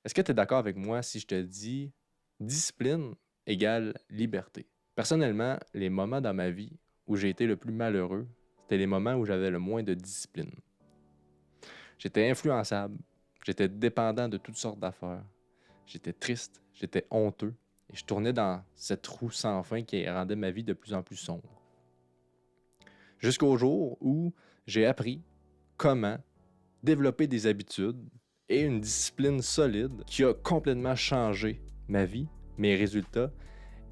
Est-ce que tu es d'accord avec moi si je te dis discipline égale liberté? Personnellement, les moments dans ma vie où j'ai été le plus malheureux, c'était les moments où j'avais le moins de discipline. J'étais influençable, j'étais dépendant de toutes sortes d'affaires, j'étais triste, j'étais honteux et je tournais dans cette roue sans fin qui rendait ma vie de plus en plus sombre. Jusqu'au jour où j'ai appris comment développer des habitudes et une discipline solide qui a complètement changé ma vie, mes résultats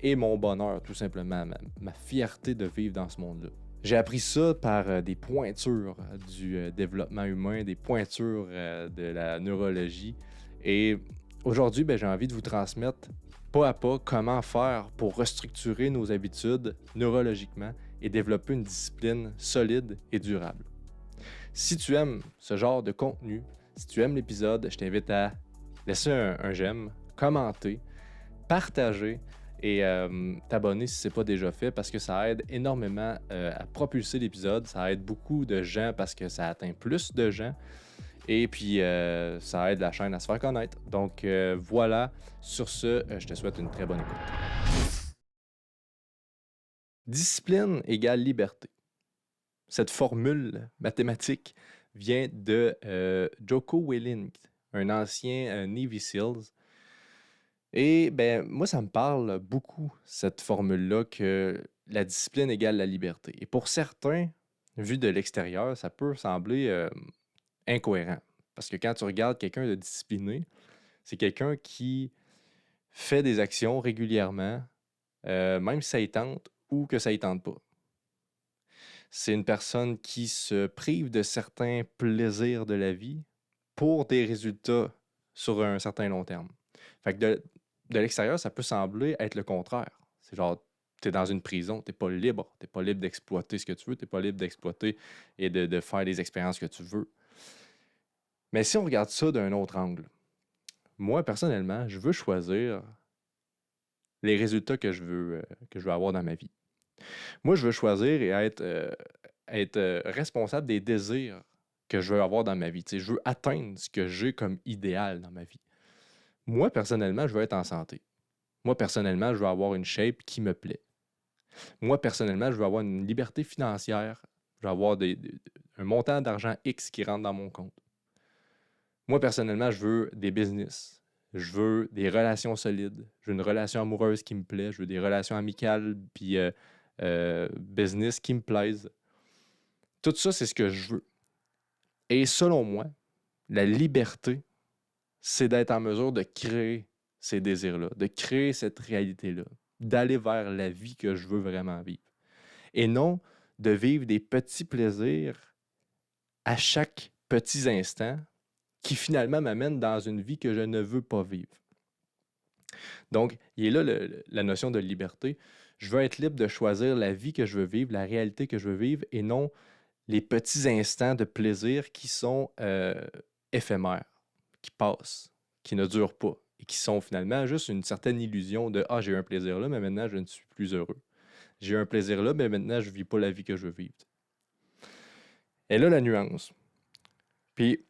et mon bonheur, tout simplement, ma fierté de vivre dans ce monde-là. J'ai appris ça par des pointures du développement humain, des pointures de la neurologie. Et aujourd'hui, j'ai envie de vous transmettre pas à pas comment faire pour restructurer nos habitudes neurologiquement et développer une discipline solide et durable. Si tu aimes ce genre de contenu, si tu aimes l'épisode, je t'invite à laisser un j'aime, commenter, partager et t'abonner si ce n'est pas déjà fait parce que ça aide énormément à propulser l'épisode. Ça aide beaucoup de gens parce que ça atteint plus de gens et puis ça aide la chaîne à se faire connaître. Donc voilà, sur ce, je te souhaite une très bonne écoute. Discipline égale liberté. Cette formule mathématique vient de Jocko Willink, un ancien Navy SEALs. Et moi, ça me parle beaucoup, cette formule-là, que la discipline égale la liberté. Et pour certains, vu de l'extérieur, ça peut sembler incohérent. Parce que quand tu regardes quelqu'un de discipliné, c'est quelqu'un qui fait des actions régulièrement, même si ça y tente ou que ça y tente pas. C'est une personne qui se prive de certains plaisirs de la vie pour des résultats sur un certain long terme. Fait que de l'extérieur, ça peut sembler être le contraire. C'est genre, tu es dans une prison, tu n'es pas libre. Tu n'es pas libre d'exploiter ce que tu veux, tu n'es pas libre d'exploiter et de faire les expériences que tu veux. Mais si on regarde ça d'un autre angle, moi, personnellement, je veux choisir les résultats que je veux avoir dans ma vie. Moi, je veux choisir et être responsable des désirs que je veux avoir dans ma vie. Tu sais, je veux atteindre ce que j'ai comme idéal dans ma vie. Moi, personnellement, je veux être en santé. Moi, personnellement, je veux avoir une shape qui me plaît. Moi, personnellement, je veux avoir une liberté financière. Je veux avoir un montant d'argent X qui rentre dans mon compte. Moi, personnellement, je veux des business. Je veux des relations solides. Je veux une relation amoureuse qui me plaît. Je veux des relations amicales puis business qui me plaisent. Tout ça, c'est ce que je veux. Et selon moi, la liberté, c'est d'être en mesure de créer ces désirs-là, de créer cette réalité-là, d'aller vers la vie que je veux vraiment vivre. Et non de vivre des petits plaisirs à chaque petit instant qui finalement m'amènent dans une vie que je ne veux pas vivre. Donc, il est là la notion de liberté. Je veux être libre de choisir la vie que je veux vivre, la réalité que je veux vivre, et non les petits instants de plaisir qui sont éphémères, qui passent, qui ne durent pas et qui sont finalement juste une certaine illusion de «Ah, j'ai eu un plaisir là, mais maintenant je ne suis plus heureux. J'ai eu un plaisir là, mais maintenant je ne vis pas la vie que je veux vivre.» Et là, la nuance. Puis,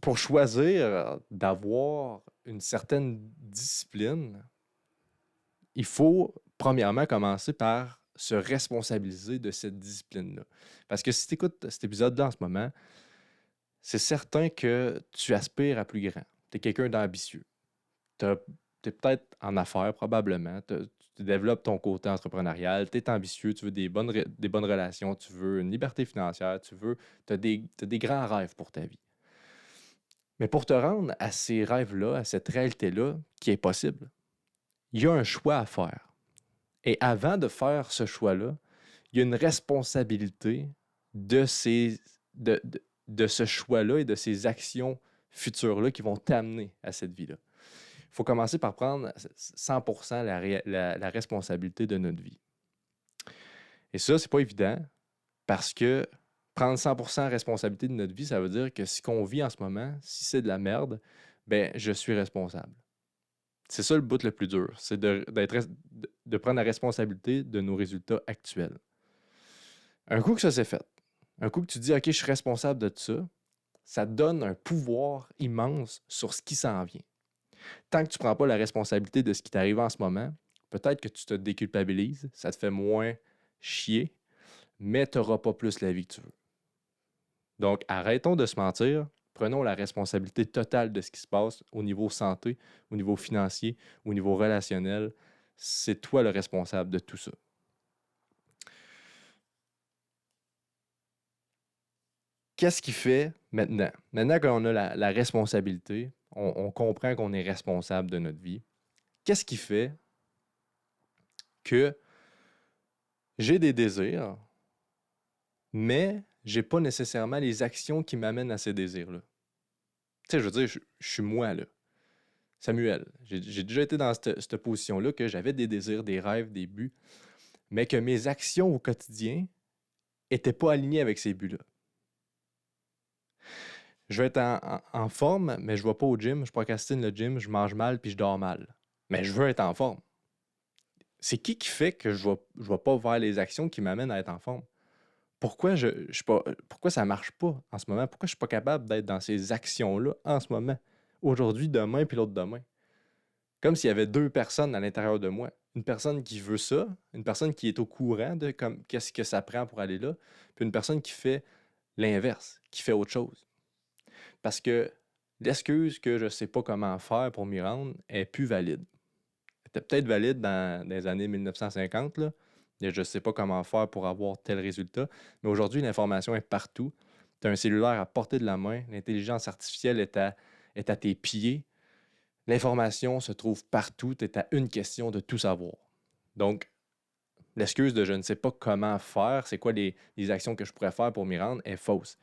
pour choisir d'avoir une certaine discipline, il faut premièrement commencer par se responsabiliser de cette discipline-là. Parce que si tu écoutes cet épisode-là en ce moment, c'est certain que tu aspires à plus grand. Tu es quelqu'un d'ambitieux. Tu es peut-être en affaires, probablement. Tu développes ton côté entrepreneurial. Tu es ambitieux. Tu veux des bonnes relations. Tu veux une liberté financière. Tu as des grands rêves pour ta vie. Mais pour te rendre à ces rêves-là, à cette réalité-là, qui est possible, il y a un choix à faire. Et avant de faire ce choix-là, il y a une responsabilité de, ces, de ce choix-là et de ces actions futures-là qui vont t'amener à cette vie-là. Il faut commencer par prendre 100% la responsabilité de notre vie. Et ça, c'est pas évident parce que prendre 100% responsabilité de notre vie, ça veut dire que ce qu'on vit en ce moment, si c'est de la merde, je suis responsable. C'est ça le bout le plus dur, c'est de prendre la responsabilité de nos résultats actuels. Un coup que ça c'est fait, un coup que tu dis « OK, je suis responsable de ça », ça te donne un pouvoir immense sur ce qui s'en vient. Tant que tu ne prends pas la responsabilité de ce qui t'arrive en ce moment, peut-être que tu te déculpabilises, ça te fait moins chier, mais tu n'auras pas plus la vie que tu veux. Donc, arrêtons de se mentir, prenons la responsabilité totale de ce qui se passe au niveau santé, au niveau financier, au niveau relationnel. C'est toi le responsable de tout ça. Qu'est-ce qui fait maintenant? Maintenant qu'on a la responsabilité, on comprend qu'on est responsable de notre vie. Qu'est-ce qui fait que j'ai des désirs, mais je n'ai pas nécessairement les actions qui m'amènent à ces désirs-là? Tu sais, je veux dire, je suis moi, là. Samuel, j'ai déjà été dans cette position-là que j'avais des désirs, des rêves, des buts, mais que mes actions au quotidien n'étaient pas alignées avec ces buts-là. Je vais être en forme, mais je ne vais pas au gym, je procrastine le gym, je mange mal puis je dors mal. Mais je veux être en forme. C'est qui fait que je ne vais pas vers les actions qui m'amènent à être en forme? Pourquoi pourquoi ça ne marche pas en ce moment? Pourquoi je ne suis pas capable d'être dans ces actions-là en ce moment? Aujourd'hui, demain, puis l'autre demain. Comme s'il y avait deux personnes à l'intérieur de moi. Une personne qui veut ça, une personne qui est au courant de qu'est-ce que ça prend pour aller là, puis une personne qui fait l'inverse, qui fait autre chose. Parce que l'excuse que je ne sais pas comment faire pour m'y rendre est plus valide. Elle était peut-être valide dans les années 1950, là, et je ne sais pas comment faire pour avoir tel résultat, mais aujourd'hui, l'information est partout. Tu as un cellulaire à portée de la main, l'intelligence artificielle est à tes pieds. L'information se trouve partout, tu es à une question de tout savoir. Donc, l'excuse de je ne sais pas comment faire, c'est quoi les actions que je pourrais faire pour m'y rendre, est fausse.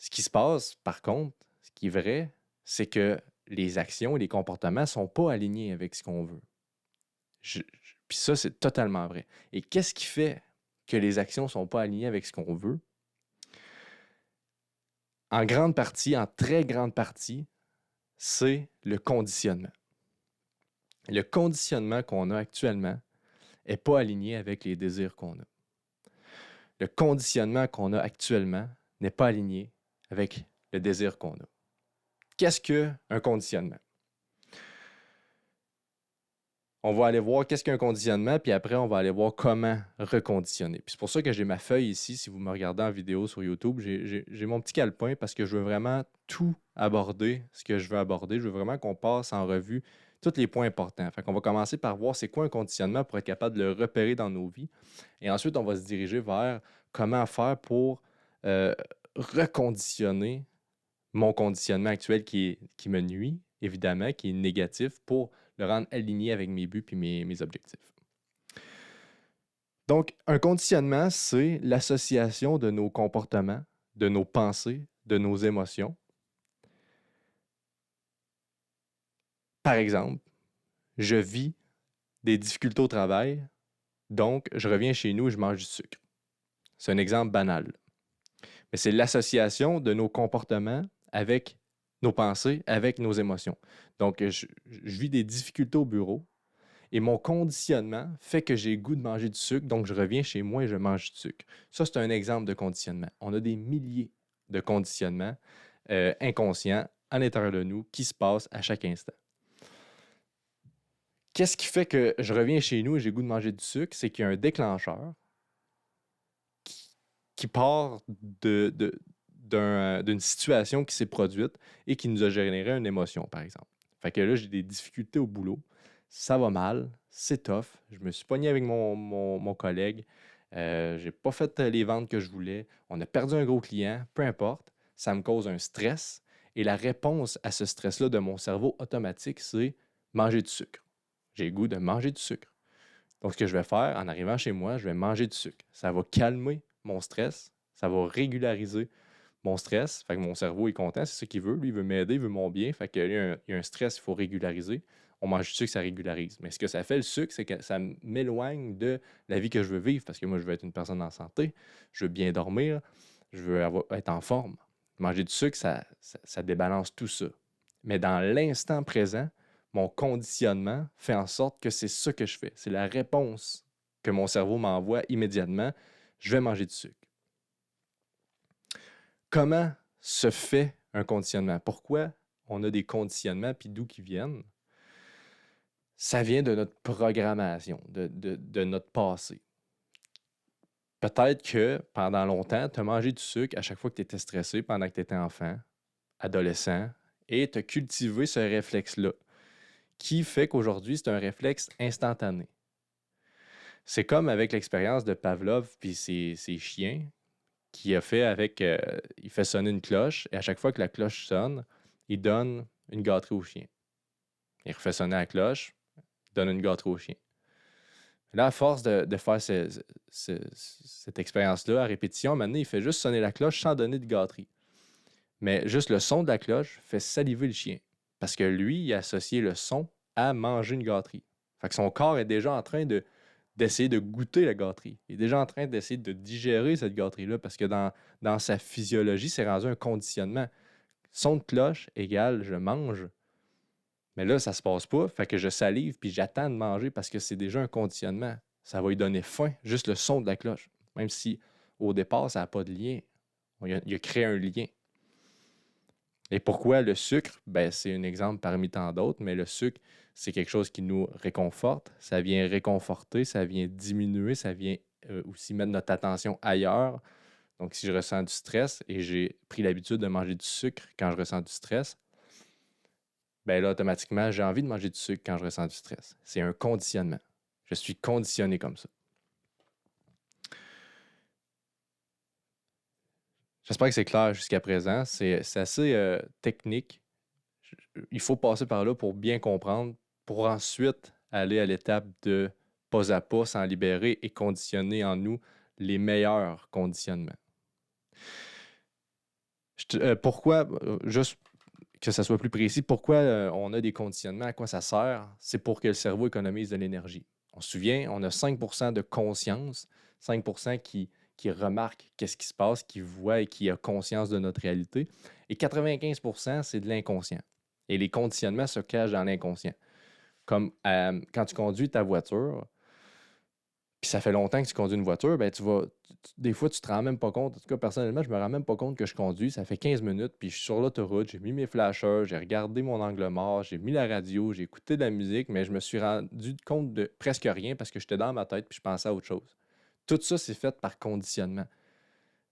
Ce qui se passe, par contre, ce qui est vrai, c'est que les actions et les comportements ne sont pas alignés avec ce qu'on veut. Puis ça, c'est totalement vrai. Et qu'est-ce qui fait que les actions ne sont pas alignées avec ce qu'on veut? En grande partie, en très grande partie, c'est le conditionnement. Le conditionnement qu'on a actuellement n'est pas aligné avec les désirs qu'on a. Le conditionnement qu'on a actuellement n'est pas aligné avec le désir qu'on a. Qu'est-ce qu'un conditionnement? On va aller voir qu'est-ce qu'un conditionnement, puis après, on va aller voir comment reconditionner. Puis c'est pour ça que j'ai ma feuille ici. Si vous me regardez en vidéo sur YouTube, j'ai mon petit calepin parce que je veux vraiment tout aborder, ce que je veux aborder. Je veux vraiment qu'on passe en revue tous les points importants. Fait qu'on va commencer par voir c'est quoi un conditionnement pour être capable de le repérer dans nos vies. Et ensuite, on va se diriger vers comment faire pour reconditionner mon conditionnement actuel qui me nuit, évidemment, qui est négatif, pour le rendre aligné avec mes buts et mes objectifs. Donc, un conditionnement, c'est l'association de nos comportements, de nos pensées, de nos émotions. Par exemple, je vis des difficultés au travail, donc je reviens chez nous et je mange du sucre. C'est un exemple banal. Mais c'est l'association de nos comportements avec nos pensées, avec nos émotions. Donc, je vis des difficultés au bureau et mon conditionnement fait que j'ai le goût de manger du sucre, donc je reviens chez moi et je mange du sucre. Ça, c'est un exemple de conditionnement. On a des milliers de conditionnements inconscients à l'intérieur de nous qui se passent à chaque instant. Qu'est-ce qui fait que je reviens chez nous et j'ai le goût de manger du sucre? C'est qu'il y a un déclencheur qui part d'une situation qui s'est produite et qui nous a généré une émotion, par exemple. Fait que là, j'ai des difficultés au boulot, ça va mal, c'est tough, je me suis pogné avec mon collègue, j'ai pas fait les ventes que je voulais, on a perdu un gros client, peu importe, ça me cause un stress et la réponse à ce stress-là de mon cerveau automatique, c'est manger du sucre. J'ai le goût de manger du sucre. Donc, ce que je vais faire en arrivant chez moi, je vais manger du sucre. Ça va calmer mon stress, ça va régulariser mon stress. Fait que mon cerveau est content, c'est ce qu'il veut. Lui, il veut m'aider, il veut mon bien. Fait qu'il y a un stress, il faut régulariser. On mange du sucre, ça régularise. Mais ce que ça fait, le sucre, c'est que ça m'éloigne de la vie que je veux vivre parce que moi, je veux être une personne en santé, je veux bien dormir, je veux être en forme. Manger du sucre, ça débalance tout ça. Mais dans l'instant présent, mon conditionnement fait en sorte que c'est ça que je fais. C'est la réponse que mon cerveau m'envoie immédiatement. Je vais manger du sucre. Comment se fait un conditionnement? Pourquoi on a des conditionnements, puis d'où qu'ils viennent? Ça vient de notre programmation, de notre passé. Peut-être que pendant longtemps, tu as mangé du sucre à chaque fois que tu étais stressé pendant que tu étais enfant, adolescent, et tu as cultivé ce réflexe-là, qui fait qu'aujourd'hui, c'est un réflexe instantané. C'est comme avec l'expérience de Pavlov puis ses chiens, qui a fait avec... il fait sonner une cloche, et à chaque fois que la cloche sonne, il donne une gâterie au chien. Il refait sonner la cloche, il donne une gâterie au chien. Là, à force de faire cette expérience-là à répétition, maintenant, il fait juste sonner la cloche sans donner de gâterie. Mais juste le son de la cloche fait saliver le chien. Parce que lui, il a associé le son à manger une gâterie. Fait que son corps est déjà en train d'essayer de goûter la gâterie. Il est déjà en train d'essayer de digérer cette gâterie-là parce que dans sa physiologie, c'est rendu un conditionnement. Son de cloche égale je mange. Mais là, ça se passe pas. Fait que je salive puis j'attends de manger parce que c'est déjà un conditionnement. Ça va lui donner faim, juste le son de la cloche. Même si au départ, ça n'a pas de lien. Il a créé un lien. Et pourquoi le sucre? Ben, c'est un exemple parmi tant d'autres, mais le sucre, c'est quelque chose qui nous réconforte. Ça vient réconforter, ça vient diminuer, ça vient aussi mettre notre attention ailleurs. Donc, si je ressens du stress et j'ai pris l'habitude de manger du sucre quand je ressens du stress, ben là, automatiquement, j'ai envie de manger du sucre quand je ressens du stress. C'est un conditionnement. Je suis conditionné comme ça. J'espère que c'est clair jusqu'à présent. C'est assez technique. Il faut passer par là pour bien comprendre, pour ensuite aller à l'étape de pas à pas s'en libérer et conditionner en nous les meilleurs conditionnements. Pourquoi, juste que ça soit plus précis, pourquoi on a des conditionnements, à quoi ça sert? C'est pour que le cerveau économise de l'énergie. On se souvient, on a 5% de conscience, 5% qui remarque qu'est-ce qui se passe, qui voit et qui a conscience de notre réalité. Et 95%, c'est de l'inconscient. Et les conditionnements se cachent dans l'inconscient. Comme quand tu conduis ta voiture, puis ça fait longtemps que tu conduis une voiture, ben des fois, tu te rends même pas compte. En tout cas, personnellement, je me rends même pas compte que je conduis. Ça fait 15 minutes, puis je suis sur l'autoroute, j'ai mis mes flashers, j'ai regardé mon angle mort, j'ai mis la radio, j'ai écouté de la musique, mais je me suis rendu compte de presque rien parce que j'étais dans ma tête puis je pensais à autre chose. Tout ça, c'est fait par conditionnement.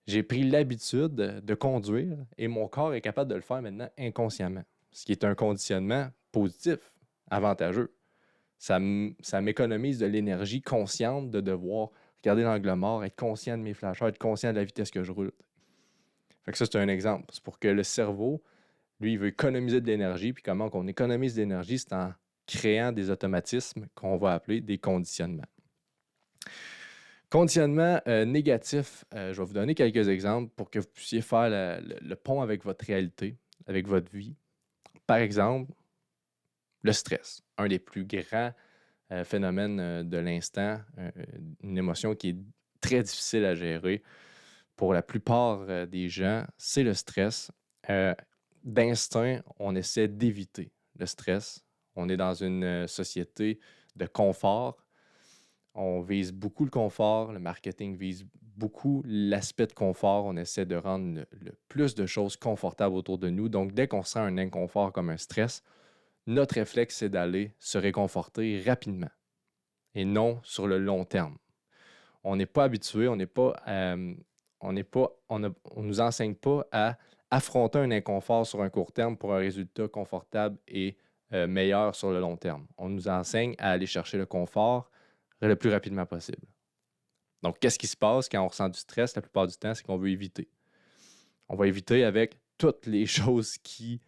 J'ai pris l'habitude de conduire et mon corps est capable de le faire maintenant inconsciemment, ce qui est un conditionnement positif, avantageux. Ça m'économise de l'énergie consciente de devoir regarder l'angle mort, être conscient de mes flashers, être conscient de la vitesse que je roule. Fait que ça, c'est un exemple. C'est pour que le cerveau, lui, il veut économiser de l'énergie. Puis comment on économise de l'énergie, c'est en créant des automatismes qu'on va appeler des conditionnements. Conditionnement négatif, je vais vous donner quelques exemples pour que vous puissiez faire le pont avec votre réalité, avec votre vie. Par exemple, le stress, un des plus grands phénomène de l'instant, une émotion qui est très difficile à gérer pour la plupart des gens, c'est le stress. D'instinct, on essaie d'éviter le stress. On est dans une société de confort. On vise beaucoup le confort. Le marketing vise beaucoup l'aspect de confort. On essaie de rendre le plus de choses confortables autour de nous. Donc, dès qu'on sent un inconfort comme un stress, notre réflexe, c'est d'aller se réconforter rapidement et non sur le long terme. On n'est pas habitué, on nous enseigne pas à affronter un inconfort sur un court terme pour un résultat confortable et meilleur sur le long terme. On nous enseigne à aller chercher le confort le plus rapidement possible. Donc, qu'est-ce qui se passe quand on ressent du stress la plupart du temps? C'est qu'on veut éviter. On va éviter avec toutes les choses qui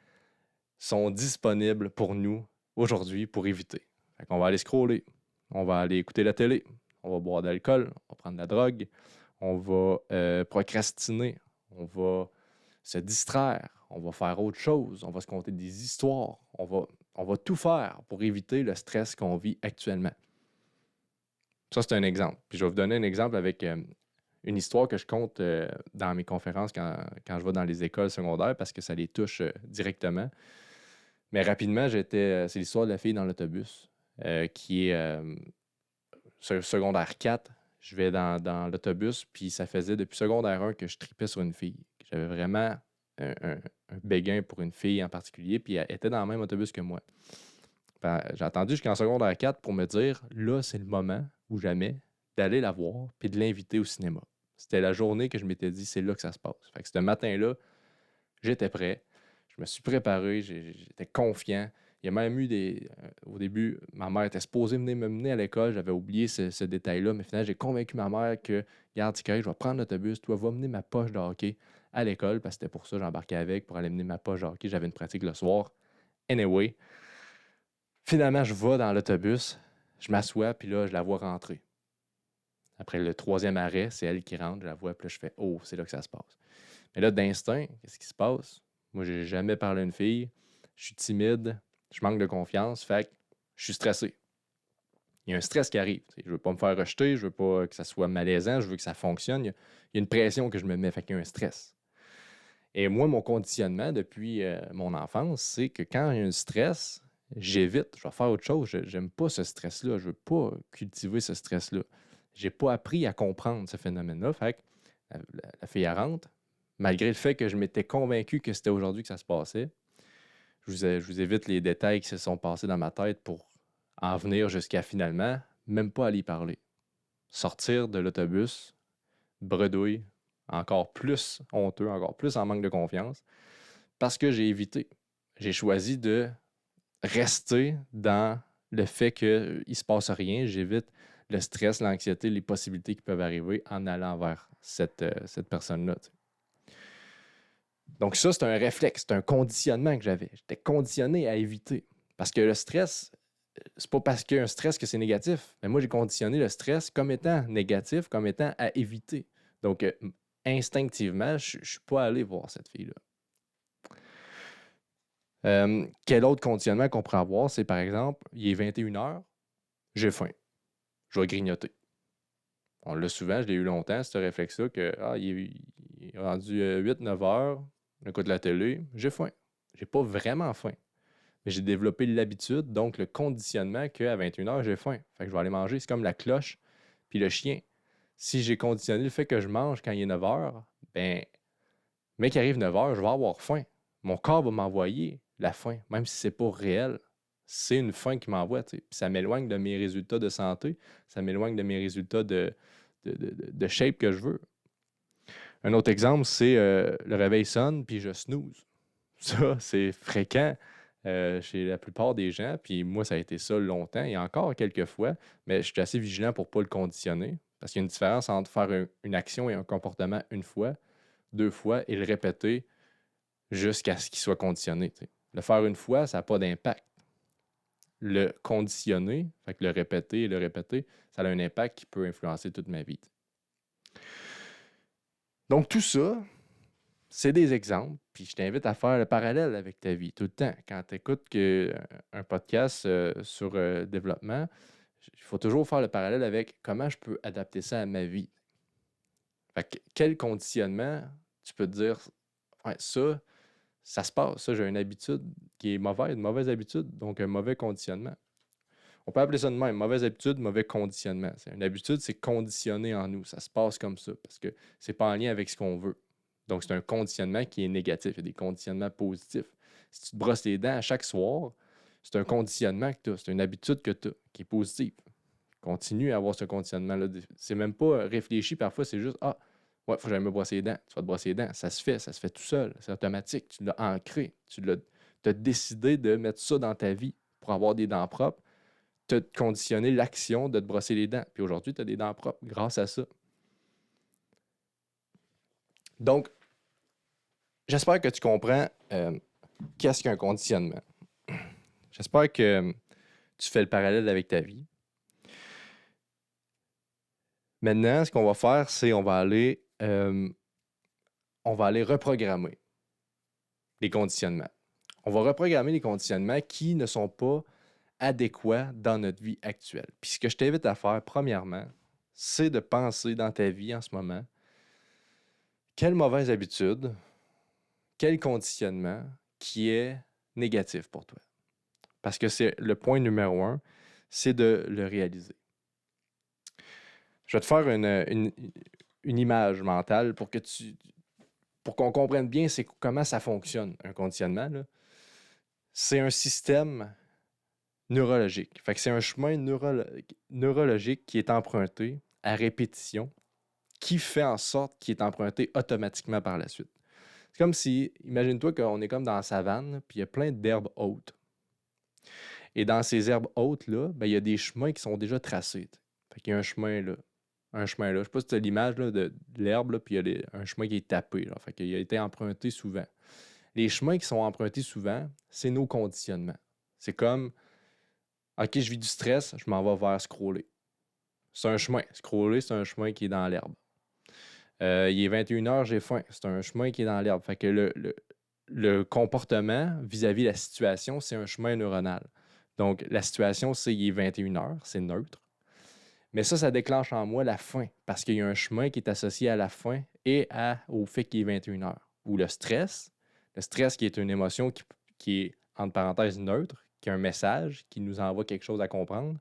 sont disponibles pour nous aujourd'hui pour éviter. Fait qu'on va aller scroller, on va aller écouter la télé, on va boire de l'alcool, on va prendre de la drogue, on va procrastiner, on va se distraire, on va faire autre chose, on va se conter des histoires, on va tout faire pour éviter le stress qu'on vit actuellement. Ça, c'est un exemple. Puis je vais vous donner un exemple avec une histoire que je compte dans mes conférences quand je vais dans les écoles secondaires parce que ça les touche directement. Mais rapidement, c'est l'histoire de la fille dans l'autobus qui est secondaire 4. Je vais dans l'autobus, puis ça faisait depuis secondaire 1 que je tripais sur une fille. J'avais vraiment un béguin pour une fille en particulier, puis elle était dans le même autobus que moi. J'ai attendu jusqu'en secondaire 4 pour me dire, là, c'est le moment ou jamais d'aller la voir puis de l'inviter au cinéma. C'était la journée que je m'étais dit, c'est là que ça se passe. Fait que ce matin-là, j'étais prêt. Je me suis préparé, j'étais confiant. Il y a même eu au début, ma mère était supposée me mener à l'école. J'avais oublié ce détail-là, mais finalement, j'ai convaincu ma mère que, regarde, c'est correct, je vais prendre l'autobus. Toi, va mener ma poche de hockey à l'école, parce que c'était pour ça que j'embarquais avec, pour aller mener ma poche de hockey. J'avais une pratique le soir. Anyway, finalement, je vais dans l'autobus, je m'assois, puis là, je la vois rentrer. Après le 3e arrêt, c'est elle qui rentre, je la vois, puis là, je fais « Oh, c'est là que ça se passe. » Mais là, d'instinct, qu'est-ce qui se passe? Moi, j'ai jamais parlé à une fille, je suis timide, je manque de confiance, fait que je suis stressé. Il y a un stress qui arrive. Je veux pas me faire rejeter, je veux pas que ça soit malaisant, je veux que ça fonctionne. Il y a une pression que je me mets, fait qu'il y a un stress. Et moi, mon conditionnement depuis mon enfance, c'est que quand il y a un stress, j'évite, je vais faire autre chose. J'aime pas ce stress-là. Je veux pas cultiver ce stress-là. J'ai pas appris à comprendre ce phénomène-là. Fait que la fille, elle rentre, malgré le fait que je m'étais convaincu que c'était aujourd'hui que ça se passait. Je vous évite les détails qui se sont passés dans ma tête pour en venir jusqu'à finalement, même pas aller y parler. Sortir de l'autobus, bredouille, encore plus honteux, encore plus en manque de confiance, parce que j'ai évité. J'ai choisi de rester dans le fait qu'il ne se passe rien. J'évite le stress, l'anxiété, les possibilités qui peuvent arriver en allant vers cette personne-là. T'sais. Donc ça, c'est un réflexe, c'est un conditionnement que j'avais. J'étais conditionné à éviter. Parce que le stress, c'est pas parce qu'il y a un stress que c'est négatif. Mais moi, j'ai conditionné le stress comme étant négatif, comme étant à éviter. Donc, instinctivement, je ne suis pas allé voir cette fille-là. Quel autre conditionnement qu'on pourrait avoir, c'est par exemple, il est 21h, j'ai faim, je vais grignoter. On l'a souvent, je l'ai eu longtemps, ce réflexe-là, que il est rendu 8-9 heures, j'écoute la télé, j'ai faim. J'ai pas vraiment faim. Mais j'ai développé l'habitude, donc le conditionnement qu'à 21h, j'ai faim. Fait que je vais aller manger. C'est comme la cloche puis le chien. Si j'ai conditionné le fait que je mange quand il est 9h, ben, mec qui arrive 9h, je vais avoir faim. Mon corps va m'envoyer la faim, même si c'est pas réel. C'est une faim qui m'envoie. Puis ça m'éloigne de mes résultats de santé, ça m'éloigne de mes résultats de shape que je veux. Un autre exemple, c'est le réveil sonne, puis je snooze. Ça, c'est fréquent chez la plupart des gens, puis moi, ça a été ça longtemps, et encore quelques fois, mais je suis assez vigilant pour ne pas le conditionner, parce qu'il y a une différence entre faire une action et un comportement une fois, 2 fois, et le répéter jusqu'à ce qu'il soit conditionné. T'sais. Le faire une fois, ça n'a pas d'impact. Le conditionner, fait que le répéter et le répéter, ça a un impact qui peut influencer toute ma vie. Donc tout ça, c'est des exemples, puis je t'invite à faire le parallèle avec ta vie tout le temps. Quand tu écoutes un podcast sur développement, il faut toujours faire le parallèle avec comment je peux adapter ça à ma vie. Fait que, quel conditionnement tu peux te dire, ouais, ça se passe, ça, j'ai une habitude qui est mauvaise, une mauvaise habitude, donc un mauvais conditionnement. On peut appeler ça de même, mauvaise habitude, mauvais conditionnement. Une habitude, c'est conditionné en nous, ça se passe comme ça, parce que c'est pas en lien avec ce qu'on veut. Donc, c'est un conditionnement qui est négatif. Il y a des conditionnements positifs. Si tu te brosses les dents à chaque soir, c'est un conditionnement que tu as. C'est une habitude que tu as, qui est positive. Continue à avoir ce conditionnement-là. C'est même pas réfléchi parfois, c'est juste ouais, il faut que j'aille me brosser les dents. Tu vas te brosser les dents. Ça se fait tout seul. C'est automatique. Tu l'as ancré. Tu as décidé de mettre ça dans ta vie pour avoir des dents propres. Tu as conditionné l'action de te brosser les dents. Puis aujourd'hui, tu as des dents propres grâce à ça. Donc, j'espère que tu comprends qu'est-ce qu'un conditionnement. J'espère que tu fais le parallèle avec ta vie. Maintenant, ce qu'on va faire, c'est on va aller reprogrammer les conditionnements. On va reprogrammer les conditionnements qui ne sont pas adéquats dans notre vie actuelle. Puis ce que je t'invite à faire, premièrement, c'est de penser dans ta vie en ce moment, quelle mauvaise habitude, quel conditionnement qui est négatif pour toi. Parce que c'est le point numéro 1, c'est de le réaliser. Je vais te faire une image mentale pour que tu pour qu'on comprenne bien comment ça fonctionne, un conditionnement, là, c'est un système neurologique. Fait que c'est un chemin neurologique qui est emprunté à répétition, qui fait en sorte qu'il est emprunté automatiquement par la suite. C'est comme si, imagine-toi qu'on est comme dans la savane, puis il y a plein d'herbes hautes. Et dans ces herbes hautes-là, ben, il y a des chemins qui sont déjà tracés. Fait qu'il y a un chemin là, un chemin là. Je sais pas si tu as l'image là, de l'herbe, là, puis il y a un chemin qui est tapé. Là. Fait qu'il a été emprunté souvent. Les chemins qui sont empruntés souvent, c'est nos conditionnements. C'est comme, OK, je vis du stress, je m'en vais vers scroller. C'est un chemin. Scroller, c'est un chemin qui est dans l'herbe. Il est 21h, j'ai faim. C'est un chemin qui est dans l'herbe. Fait que le comportement vis-à-vis de la situation, c'est un chemin neuronal. Donc, la situation, c'est il est 21h, c'est neutre. Mais ça déclenche en moi la faim parce qu'il y a un chemin qui est associé à la faim et au fait qu'il est 21h. Ou le stress qui est une émotion qui est, entre parenthèses, neutre, qui a un message, qui nous envoie quelque chose à comprendre,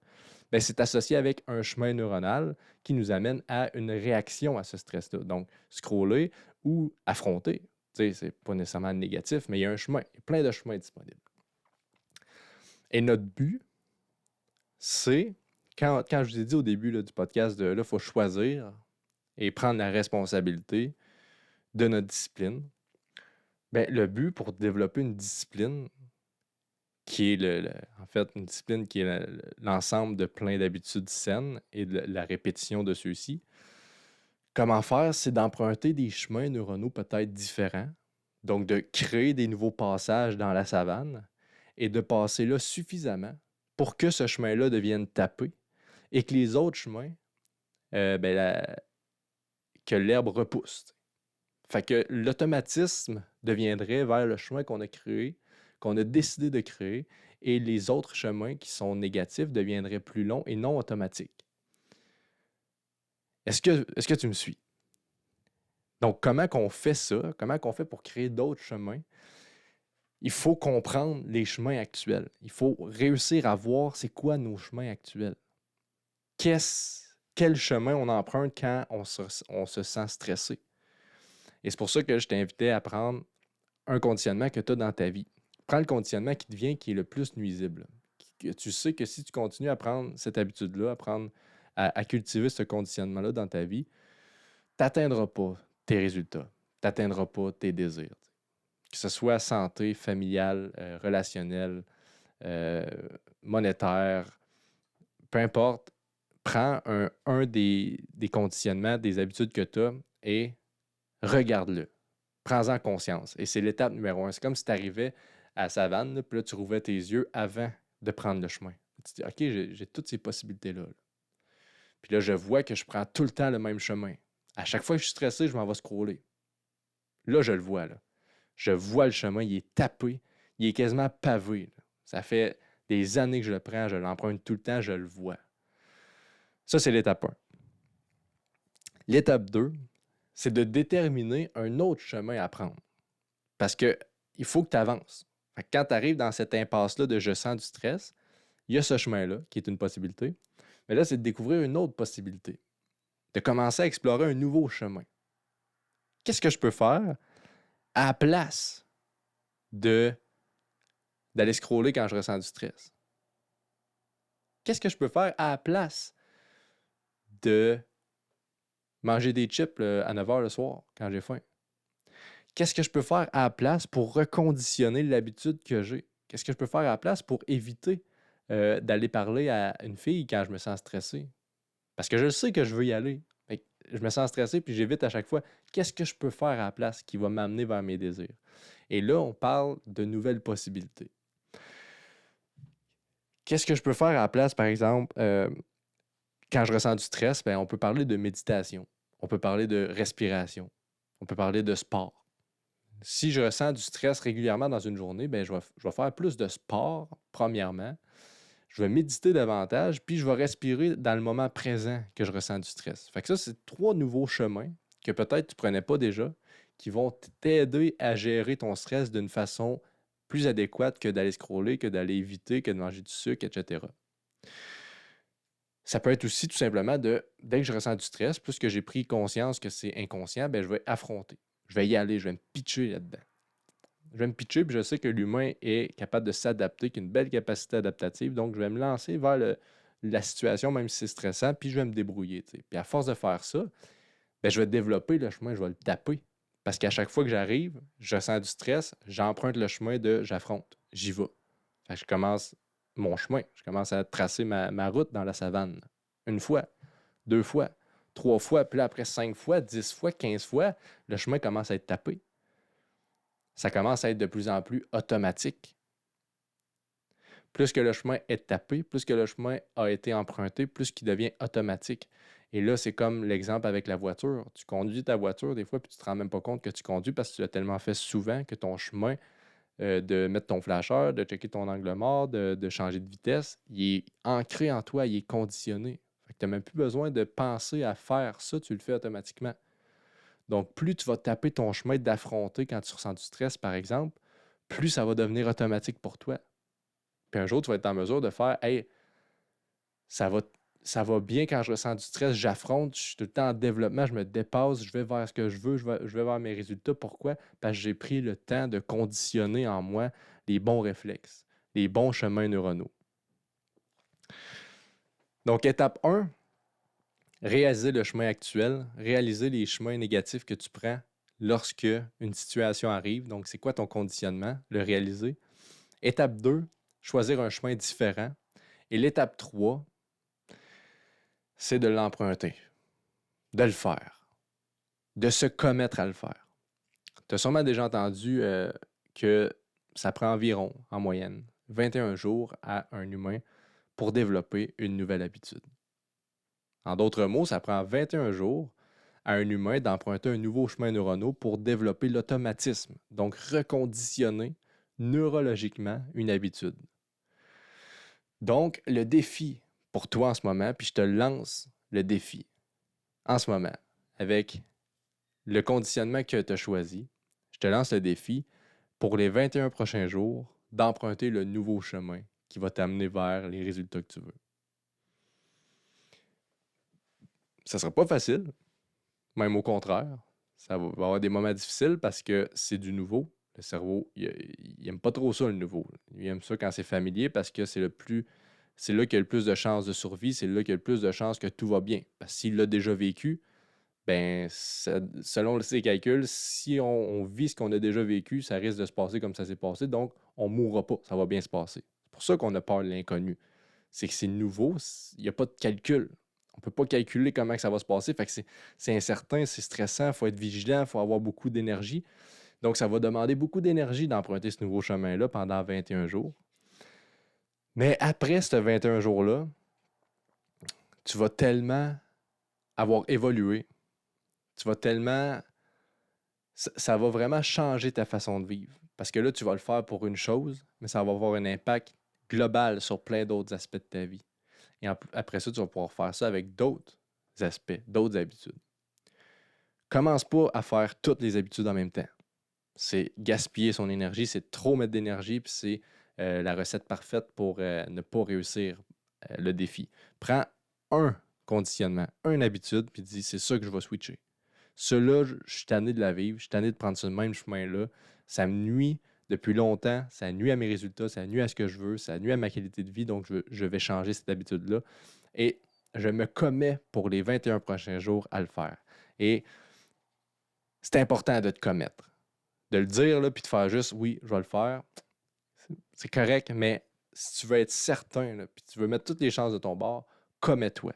bien, c'est associé avec un chemin neuronal qui nous amène à une réaction à ce stress-là. Donc, scroller ou affronter. Tu sais, c'est pas nécessairement négatif, mais il y a un chemin. Il y a plein de chemins disponibles. Et notre but, c'est, quand je vous ai dit au début là, du podcast, il faut choisir et prendre la responsabilité de notre discipline. Bien, le but pour développer une discipline qui est en fait une discipline qui est l'ensemble de plein d'habitudes saines et de la répétition de ceux-ci. Comment faire? C'est d'emprunter des chemins neuronaux peut-être différents, donc de créer des nouveaux passages dans la savane et de passer là suffisamment pour que ce chemin-là devienne tapé et que les autres chemins, que l'herbe repousse. Fait que l'automatisme deviendrait vers le chemin qu'on a créé, qu'on a décidé de créer, et les autres chemins qui sont négatifs deviendraient plus longs et non automatiques. Est-ce que tu me suis? Donc, comment qu'on fait ça? Comment qu'on fait pour créer d'autres chemins? Il faut comprendre les chemins actuels. Il faut réussir à voir c'est quoi nos chemins actuels. Quel chemin on emprunte quand on se sent stressé? Et c'est pour ça que je t'invitais à prendre un conditionnement que tu as dans ta vie. Prends le conditionnement qui est le plus nuisible. Tu sais que si tu continues à prendre cette habitude-là, à cultiver ce conditionnement-là dans ta vie, tu n'atteindras pas tes résultats, tu n'atteindras pas tes désirs. Que ce soit santé, familiale, relationnelle, monétaire, peu importe, prends un des conditionnements, des habitudes que tu as et regarde-le. Prends-en conscience. Et c'est l'étape numéro 1. C'est comme si tu arrivais à la savane, là, puis là, tu rouvrais tes yeux avant de prendre le chemin. Tu te dis, OK, j'ai toutes ces possibilités-là. Là. Puis là, je vois que je prends tout le temps le même chemin. À chaque fois que je suis stressé, je m'en vais scroller. Là, je le vois. Là. Je vois le chemin, il est tapé, il est quasiment pavé. Là. Ça fait des années que je le prends, je l'emprunte tout le temps, je le vois. Ça, c'est l'étape 1. L'étape 2, c'est de déterminer un autre chemin à prendre. Parce que il faut que tu avances. Quand tu arrives dans cette impasse-là de je sens du stress, il y a ce chemin-là qui est une possibilité. Mais là, c'est de découvrir une autre possibilité. De commencer à explorer un nouveau chemin. Qu'est-ce que je peux faire à la place d'aller scroller quand je ressens du stress? Qu'est-ce que je peux faire à la place de manger des chips à 9h le soir quand j'ai faim? Qu'est-ce que je peux faire à la place pour reconditionner l'habitude que j'ai? Qu'est-ce que je peux faire à la place pour éviter d'aller parler à une fille quand je me sens stressé? Parce que je sais que je veux y aller. Je me sens stressé puis j'évite à chaque fois. Qu'est-ce que je peux faire à la place qui va m'amener vers mes désirs? Et là, on parle de nouvelles possibilités. Qu'est-ce que je peux faire à la place, par exemple, quand je ressens du stress? On peut parler de méditation. On peut parler de respiration. On peut parler de sport. Si je ressens du stress régulièrement dans une journée, je vais faire plus de sport, premièrement. Je vais méditer davantage, puis je vais respirer dans le moment présent que je ressens du stress. Fait que ça, c'est 3 nouveaux chemins que peut-être tu ne prenais pas déjà, qui vont t'aider à gérer ton stress d'une façon plus adéquate que d'aller scroller, que d'aller éviter, que de manger du sucre, etc. Ça peut être aussi tout simplement dès que je ressens du stress, plus que j'ai pris conscience que c'est inconscient, je vais affronter. Je vais y aller, je vais me pitcher là-dedans. Je vais me pitcher, puis je sais que l'humain est capable de s'adapter, qu'il a une belle capacité adaptative, donc je vais me lancer vers la situation, même si c'est stressant, puis je vais me débrouiller. T'sais. Puis à force de faire ça, ben, je vais développer le chemin, je vais le taper. Parce qu'à chaque fois que j'arrive, je sens du stress, j'emprunte le chemin de j'affronte, j'y vais. Fait que je commence mon chemin, je commence à tracer ma route dans la savane. Une fois, deux fois, trois fois, puis là après 5 fois, 10 fois, 15 fois, le chemin commence à être tapé. Ça commence à être de plus en plus automatique. Plus que le chemin est tapé, plus que le chemin a été emprunté, plus qu'il devient automatique. Et là, c'est comme l'exemple avec la voiture. Tu conduis ta voiture des fois, puis tu ne te rends même pas compte que tu conduis parce que tu l'as tellement fait souvent que ton chemin de mettre ton flasheur, de checker ton angle mort, de changer de vitesse, il est ancré en toi, il est conditionné. Tu n'as même plus besoin de penser à faire ça, tu le fais automatiquement. Donc, plus tu vas taper ton chemin d'affronter quand tu ressens du stress, par exemple, plus ça va devenir automatique pour toi. Puis un jour, tu vas être en mesure de faire Hey, ça va, ça va bien quand je ressens du stress, j'affronte, je suis tout le temps en développement, je me dépasse, je vais vers ce que je veux, je vais vers mes résultats. Pourquoi? Parce que j'ai pris le temps de conditionner en moi les bons réflexes, les bons chemins neuronaux. Donc, étape 1, réaliser le chemin actuel, réaliser les chemins négatifs que tu prends lorsque une situation arrive. Donc, c'est quoi ton conditionnement? Le réaliser. Étape 2, choisir un chemin différent. Et l'étape 3, c'est de l'emprunter, de le faire, de se commettre à le faire. Tu as sûrement déjà entendu que ça prend environ, en moyenne, 21 jours à un humain pour développer une nouvelle habitude. En d'autres mots, ça prend 21 jours à un humain d'emprunter un nouveau chemin neuronal pour développer l'automatisme, donc reconditionner neurologiquement une habitude. Donc, le défi pour toi en ce moment, puis je te lance le défi en ce moment avec le conditionnement que tu as choisi, je te lance le défi pour les 21 prochains jours d'emprunter le nouveau chemin qui va t'amener vers les résultats que tu veux. Ça ne sera pas facile, même au contraire. Ça va avoir des moments difficiles parce que c'est du nouveau. Le cerveau, il n'aime pas trop ça, le nouveau. Il aime ça quand c'est familier parce que c'est là qu'il y a le plus de chances de survie, c'est là qu'il y a le plus de chances que tout va bien. Parce que s'il l'a déjà vécu, ben, selon ses calculs, si on vit ce qu'on a déjà vécu, ça risque de se passer comme ça s'est passé. Donc, on ne mourra pas. Ça va bien se passer. C'est pour ça qu'on a peur de l'inconnu. C'est que c'est nouveau. Il n'y a pas de calcul. On ne peut pas calculer comment que ça va se passer. Fait que c'est incertain, c'est stressant. Il faut être vigilant. Il faut avoir beaucoup d'énergie. Donc, ça va demander beaucoup d'énergie d'emprunter ce nouveau chemin-là pendant 21 jours. Mais après ce 21 jours-là, tu vas tellement avoir évolué. Tu vas tellement ça va vraiment changer ta façon de vivre. Parce que là, tu vas le faire pour une chose, mais ça va avoir un impact global sur plein d'autres aspects de ta vie. Et après ça, tu vas pouvoir faire ça avec d'autres aspects, d'autres habitudes. Commence pas à faire toutes les habitudes en même temps. C'est gaspiller son énergie, c'est trop mettre d'énergie, puis c'est la recette parfaite pour ne pas réussir le défi. Prends un conditionnement, une habitude, puis dis c'est ça que je vais switcher. Cela, je suis tanné de la vivre, je suis tanné de prendre ce même chemin-là. Ça me nuit depuis longtemps, ça nuit à mes résultats, ça nuit à ce que je veux, ça nuit à ma qualité de vie, donc je vais changer cette habitude-là. Et je me commets pour les 21 prochains jours à le faire. Et c'est important de te commettre. De le dire, là, puis de faire juste, oui, je vais le faire. C'est correct, mais si tu veux être certain, là, puis tu veux mettre toutes les chances de ton bord, commets-toi.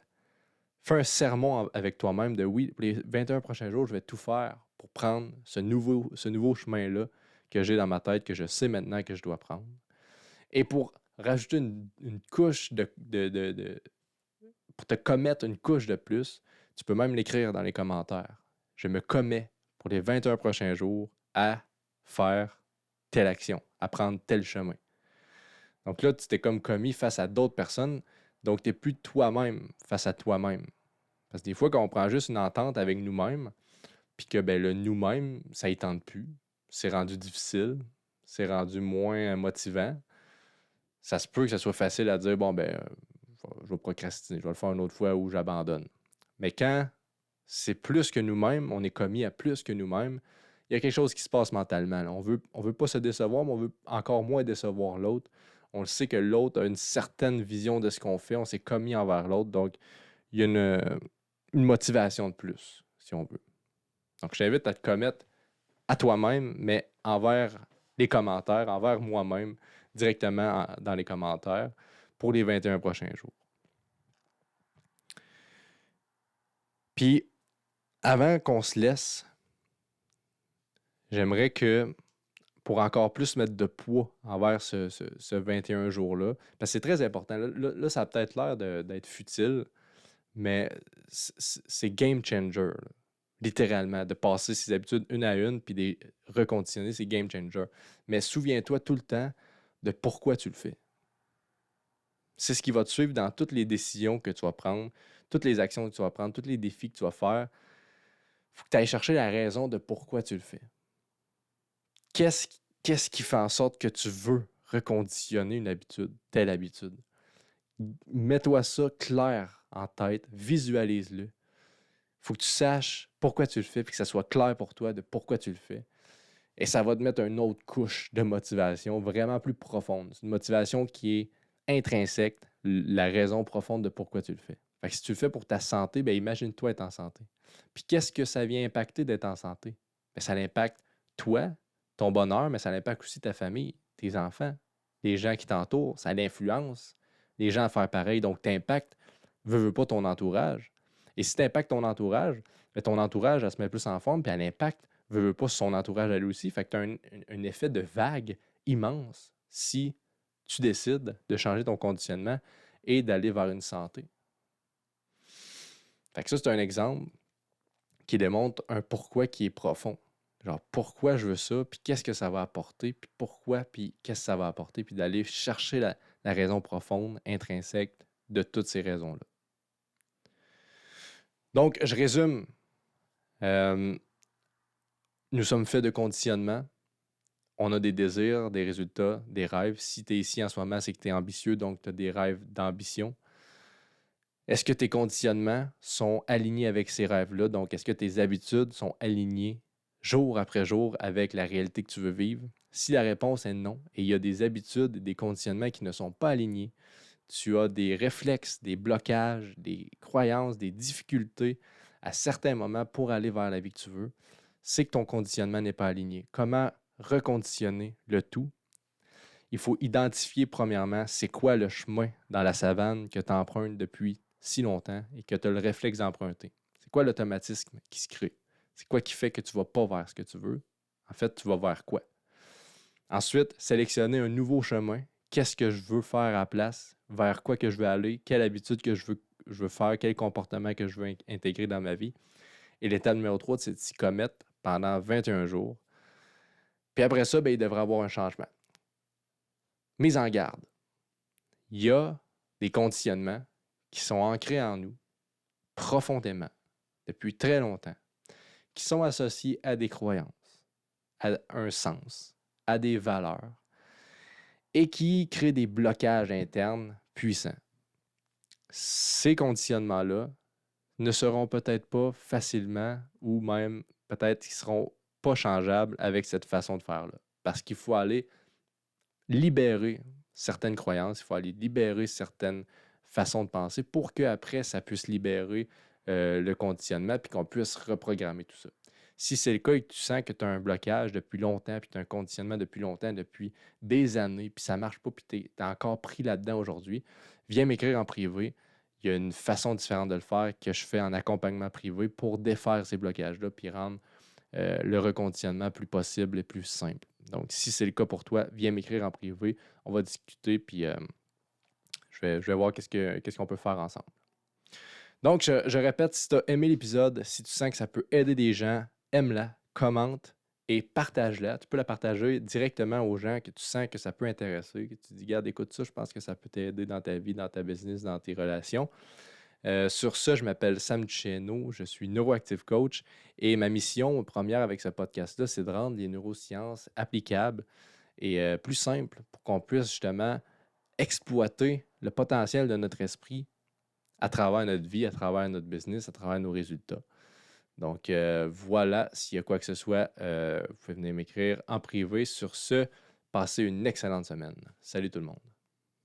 Fais un sermon avec toi-même de oui, pour les 21 prochains jours, je vais tout faire pour prendre ce nouveau chemin-là que j'ai dans ma tête, que je sais maintenant que je dois prendre. Et pour rajouter une couche pour te commettre une couche de plus, tu peux même l'écrire dans les commentaires. Je me commets pour les 21 prochains jours à faire telle action, à prendre tel chemin. Donc là, tu t'es comme commis face à d'autres personnes, donc tu n'es plus toi-même face à toi-même. Parce que des fois, quand on prend juste une entente avec nous-mêmes, puis que ben, le nous-mêmes, ça ne tente plus, c'est rendu difficile, c'est rendu moins motivant, ça se peut que ça soit facile à dire, bon, ben, je vais procrastiner, je vais le faire une autre fois ou j'abandonne. Mais quand c'est plus que nous-mêmes, on est commis à plus que nous-mêmes, il y a quelque chose qui se passe mentalement. Là. On veut pas se décevoir, mais on veut encore moins décevoir l'autre. On le sait que l'autre a une certaine vision de ce qu'on fait. On s'est commis envers l'autre. Donc, il y a une motivation de plus, si on veut. Donc, je t'invite à te commettre à toi-même, mais envers les commentaires, envers moi-même, directement dans les commentaires pour les 21 prochains jours. Puis, avant qu'on se laisse, j'aimerais que, pour encore plus mettre de poids envers ce 21 jours-là, parce que c'est très important. Là, ça a peut-être l'air d'être futile, mais c'est game changer, là. Littéralement, de passer ses habitudes une à une puis de les reconditionner, c'est game changer. Mais souviens-toi tout le temps de pourquoi tu le fais. C'est ce qui va te suivre dans toutes les décisions que tu vas prendre, toutes les actions que tu vas prendre, tous les défis que tu vas faire. Il faut que tu ailles chercher la raison de pourquoi tu le fais. Qu'est-ce qui fait en sorte que tu veux reconditionner une habitude, telle habitude? Mets-toi ça clair en tête, visualise-le. Il faut que tu saches pourquoi tu le fais, puis que ça soit clair pour toi de pourquoi tu le fais. Et ça va te mettre une autre couche de motivation vraiment plus profonde. C'est une motivation qui est intrinsèque, la raison profonde de pourquoi tu le fais. Fait que si tu le fais pour ta santé, ben imagine-toi être en santé. Puis qu'est-ce que ça vient impacter d'être en santé? Ben, ça impacte toi, ton bonheur, mais ça impacte aussi ta famille, tes enfants, les gens qui t'entourent. Ça l'influence les gens à faire pareil. Donc, tu impactes, veux pas, ton entourage. Et si tu impactes ton entourage, ben, ton entourage, elle se met plus en forme, puis elle impacte, veux pas, son entourage à lui aussi. Fait que tu as un effet de vague immense si tu décides de changer ton conditionnement et d'aller vers une santé. Fait que ça, c'est un exemple qui démontre un pourquoi qui est profond. Genre, pourquoi je veux ça, puis qu'est-ce que ça va apporter, puis pourquoi, puis qu'est-ce que ça va apporter, puis d'aller chercher la raison profonde, intrinsèque de toutes ces raisons-là. Donc, je résume. Nous sommes faits de conditionnement. On a des désirs, des résultats, des rêves. Si tu es ici en ce moment, c'est que tu es ambitieux, donc tu as des rêves d'ambition. Est-ce que tes conditionnements sont alignés avec ces rêves-là? Donc, est-ce que tes habitudes sont alignées jour après jour avec la réalité que tu veux vivre? Si la réponse est non, et il y a des habitudes, des conditionnements qui ne sont pas alignés, tu as des réflexes, des blocages, des croyances, des difficultés à certains moments pour aller vers la vie que tu veux, c'est que ton conditionnement n'est pas aligné. Comment reconditionner le tout? Il faut identifier premièrement c'est quoi le chemin dans la savane que tu empruntes depuis si longtemps et que tu as le réflexe d'emprunter. C'est quoi l'automatisme qui se crée? C'est quoi qui fait que tu ne vas pas vers ce que tu veux? En fait, tu vas vers quoi? Ensuite, sélectionner un nouveau chemin. Qu'est-ce que je veux faire à la place? Vers quoi que je veux aller? Quelle habitude que je veux faire? Quel comportement que je veux intégrer dans ma vie? Et l'étape numéro 3, c'est de s'y commettre pendant 21 jours. Puis après ça, il devrait y avoir un changement. Mise en garde. Il y a des conditionnements qui sont ancrés en nous profondément, depuis très longtemps, qui sont associés à des croyances, à un sens, à des valeurs, et qui créent des blocages internes puissants. Ces conditionnements-là ne seront peut-être pas facilement ou même peut-être qu'ils ne seront pas changeables avec cette façon de faire-là. Parce qu'il faut aller libérer certaines croyances, il faut aller libérer certaines façons de penser pour qu'après, ça puisse libérer le conditionnement puis qu'on puisse reprogrammer tout ça. Si c'est le cas et que tu sens que tu as un blocage depuis longtemps, puis tu as un conditionnement depuis longtemps, depuis des années, puis ça ne marche pas, puis tu es encore pris là-dedans aujourd'hui, viens m'écrire en privé. Il y a une façon différente de le faire que je fais en accompagnement privé pour défaire ces blocages-là, puis rendre le reconditionnement plus possible et plus simple. Donc, si c'est le cas pour toi, viens m'écrire en privé. On va discuter, puis je vais voir qu'est-ce qu'on peut faire ensemble. Donc, je répète, si tu as aimé l'épisode, si tu sens que ça peut aider des gens, aime-la, commente et partage-la. Tu peux la partager directement aux gens que tu sens que ça peut intéresser, que tu dis, regarde, écoute ça, je pense que ça peut t'aider dans ta vie, dans ta business, dans tes relations. Sur ce, je m'appelle Sam Duchesneau, je suis neuroactive coach et ma mission première avec ce podcast-là, c'est de rendre les neurosciences applicables et plus simples pour qu'on puisse justement exploiter le potentiel de notre esprit à travers notre vie, à travers notre business, à travers nos résultats. Donc voilà, s'il y a quoi que ce soit, vous pouvez venir m'écrire en privé. Sur ce, passez une excellente semaine. Salut tout le monde.